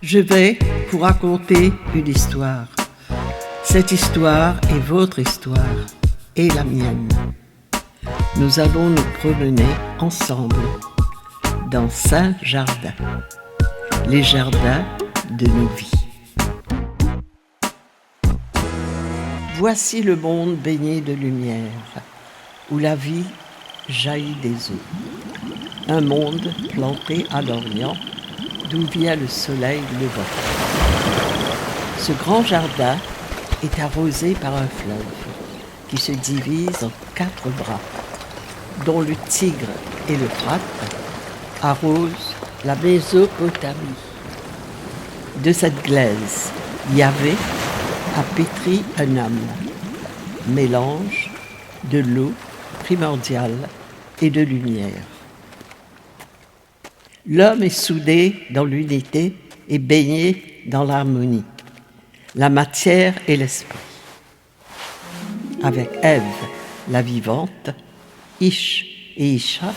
Je vais vous raconter une histoire. Cette histoire est votre histoire et la mienne. Nous allons nous promener ensemble dans 5 jardins, les jardins de nos vies. Voici le monde baigné de lumière, où la vie jaillit des eaux. Un monde planté à l'Orient, d'où vient le soleil levant. Ce grand jardin est arrosé par un fleuve qui se divise en 4 bras, dont le Tigre et l'Euphrate arrosent la Mésopotamie. De cette glaise, Yahvé a pétri un homme, mélange de l'eau primordiale et de lumière. L'homme est soudé dans l'unité et baigné dans l'harmonie, la matière et l'esprit. Avec Ève, la vivante, Ish et Isha,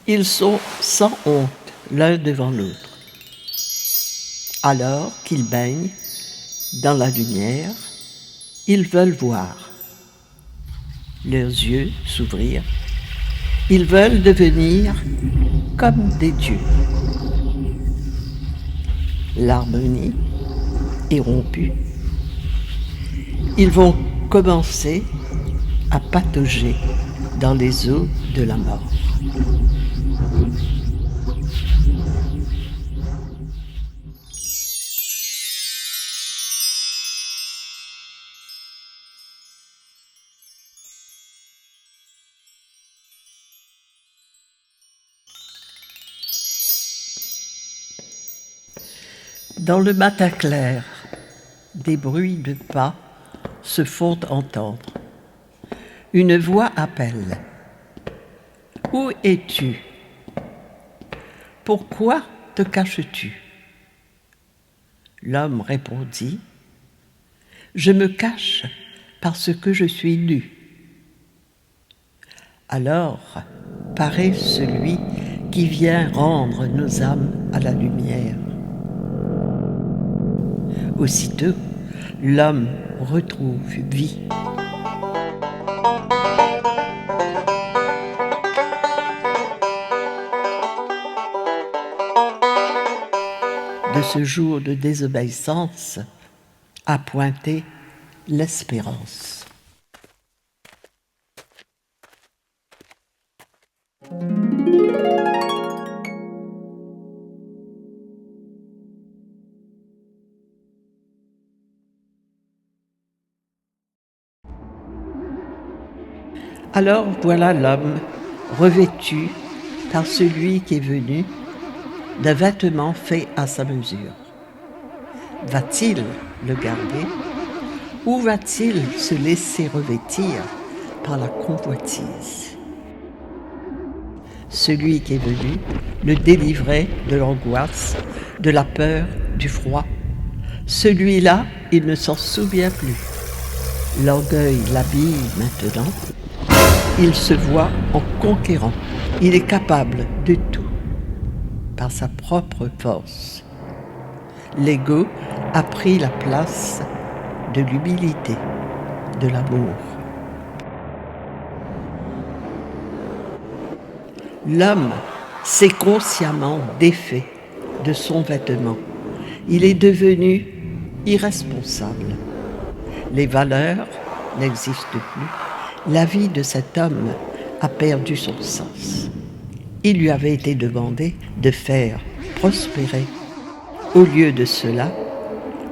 ils sont sans honte l'un devant l'autre. Alors qu'ils baignent dans la lumière, ils veulent voir. Leurs yeux s'ouvrir. Ils veulent devenir comme des dieux. L'harmonie est rompue. Ils vont commencer à patauger dans les eaux de la mort. Dans le matin clair, des bruits de pas se font entendre. Une voix appelle. « Où es-tu ? Pourquoi te caches-tu » L'homme répondit. « Je me cache parce que je suis nu. » Alors paraît celui qui vient rendre nos âmes à la lumière. Aussitôt, l'homme retrouve vie. De ce jour de désobéissance a pointé l'espérance. Alors voilà l'homme revêtu par celui qui est venu d'un vêtement fait à sa mesure. Va-t-il le garder ou va-t-il se laisser revêtir par la convoitise ? Celui qui est venu le délivrait de l'angoisse, de la peur, du froid. Celui-là, il ne s'en souvient plus. L'orgueil l'habille maintenant. Il se voit en conquérant. Il est capable de tout par sa propre force. L'ego a pris la place de l'humilité, de l'amour. L'homme s'est consciemment défait de son vêtement. Il est devenu irresponsable. Les valeurs n'existent plus. La vie de cet homme a perdu son sens. Il lui avait été demandé de faire prospérer. Au lieu de cela,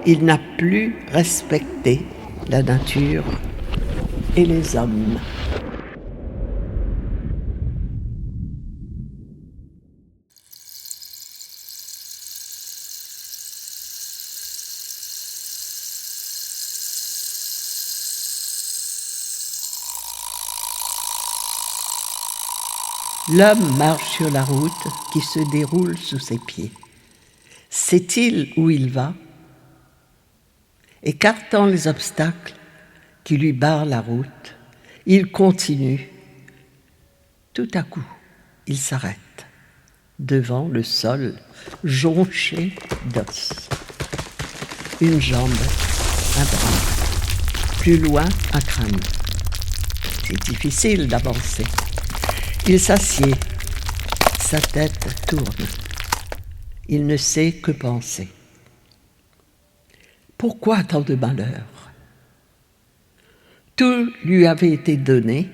il n'a plus respecté la nature et les hommes. L'homme marche sur la route qui se déroule sous ses pieds. Sait-il où il va ? Écartant les obstacles qui lui barrent la route, il continue. Tout à coup, il s'arrête devant le sol jonché d'os. Une jambe, un bras, plus loin un crâne. C'est difficile d'avancer. Il s'assied, sa tête tourne. Il ne sait que penser. Pourquoi tant de malheur? Tout lui avait été donné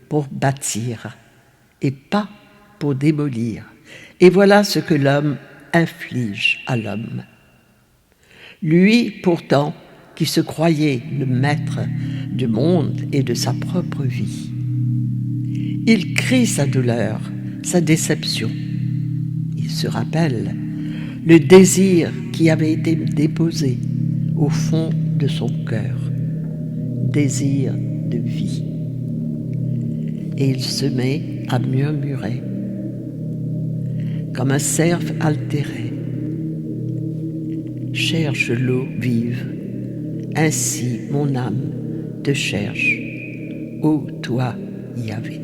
pour bâtir et pas pour démolir. Et voilà ce que l'homme inflige à l'homme. Lui, pourtant, qui se croyait le maître du monde et de sa propre vie. Il crie sa douleur, sa déception. Il se rappelle le désir qui avait été déposé au fond de son cœur, désir de vie. Et il se met à murmurer, comme un cerf altéré. Cherche l'eau vive, ainsi mon âme te cherche, ô toi, Yahvé.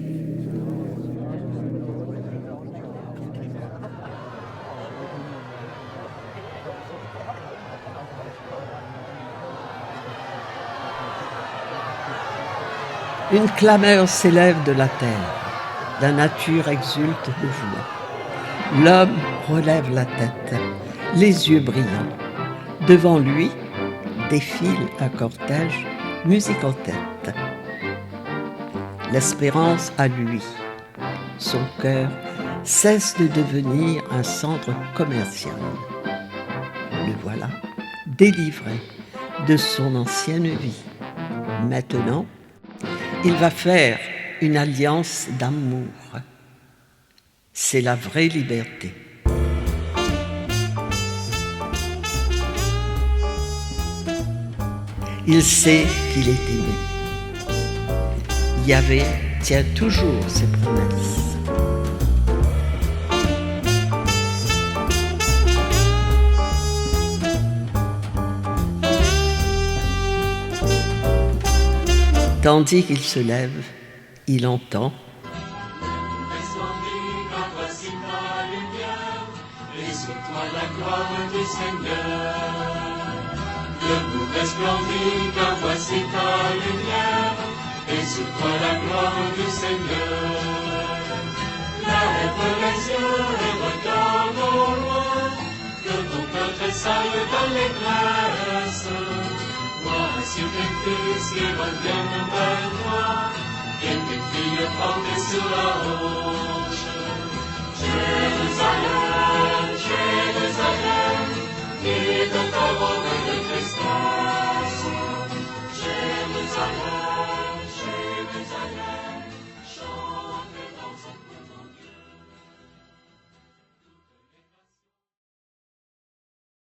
Une clameur s'élève de la terre, la nature exulte de joie. L'homme relève la tête, les yeux brillants. Devant lui défile un cortège, musique en tête. L'espérance à lui. Son cœur cesse de devenir un centre commercial. Le voilà délivré de son ancienne vie. Maintenant, il va faire une alliance d'amour. C'est la vraie liberté. Il sait qu'il est aimé. Yahvé tient toujours ses promesses. Tandis qu'il se lève, il entend et sur toi la gloire du Seigneur. Debout resplendit car voici ta lumière, et sur toi la gloire du Seigneur. Lève les yeux et regarde au loin, que ton cœur tressaille dans les glaces. Voici tes fils qui reviennent vers toi, et tes filles portées sur la roche.